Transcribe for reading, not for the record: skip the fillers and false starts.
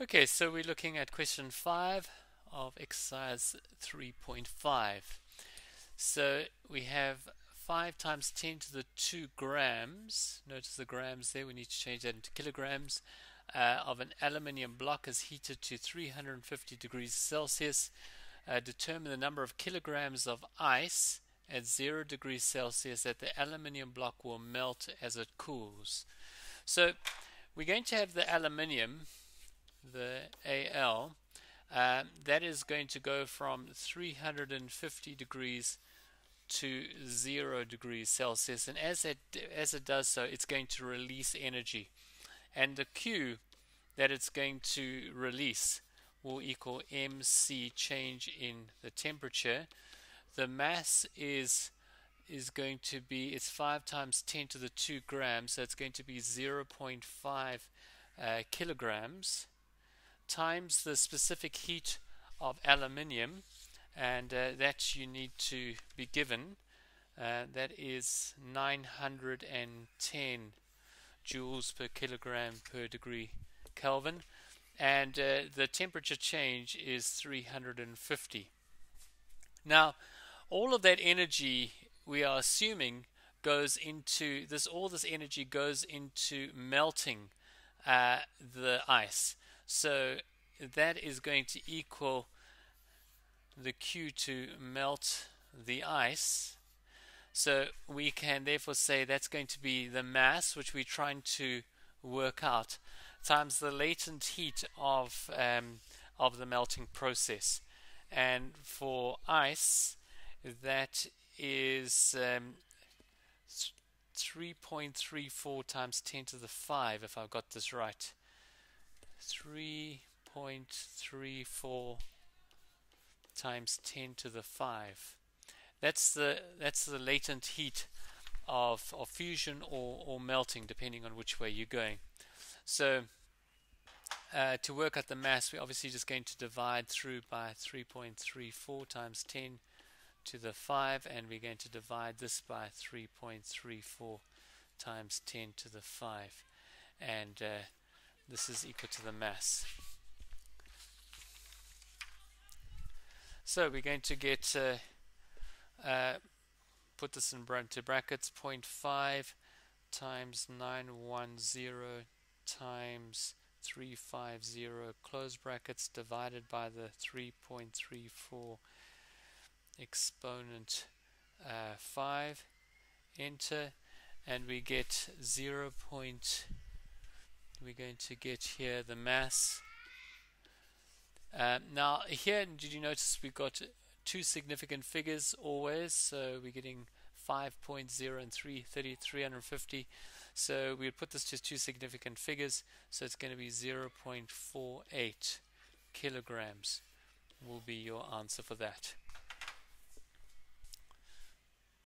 Okay, so we're looking at question 5 of exercise 3.5. So we have 5 times 10 to the 2 grams. Notice the grams there, we need to change that into kilograms. Of an aluminium block is heated to 350 degrees Celsius. Determine the number of kilograms of ice at 0 degrees Celsius that the aluminium block will melt as it cools. So we're going to have the aluminium, the Al, that is going to go from 350 degrees to 0 degrees Celsius, and as it does so, it's going to release energy, and the Q that it's going to release will equal mc, change in the temperature. The mass is going to be, it's 5 times 10 to the 2 grams, so it's going to be 0.5 kilograms times the specific heat of aluminium, and that you need to be given. That is 910 joules per kilogram per degree Kelvin, and the temperature change is 350. Now, all of that energy we are assuming goes into this. All this energy goes into melting the ice. So that is going to equal the Q to melt the ice. So we can therefore say that's going to be the mass, which we're trying to work out, times the latent heat of the melting process. And for ice, that is 3.34 times 10 to the 5, if I've got this right. 3.34 times 10 to the 5. That's the latent heat of fusion or melting, depending on which way you're going. So to work out the mass, we're obviously just going to divide through by 3.34 times 10 to the 5, and we're going to divide this by 3.34 times 10 to the 5, and this is equal to the mass. So we're going to get put this into brackets, 0.5 times 910 times 350, close brackets, divided by the 3.34 exponent 5, enter, and we get 0. We're going to get here the mass. Now here, did you notice we got two significant figures always? So we're getting 5.0 and 350. So we'll put this to two significant figures. So it's going to be 0.48 kilograms will be your answer for that.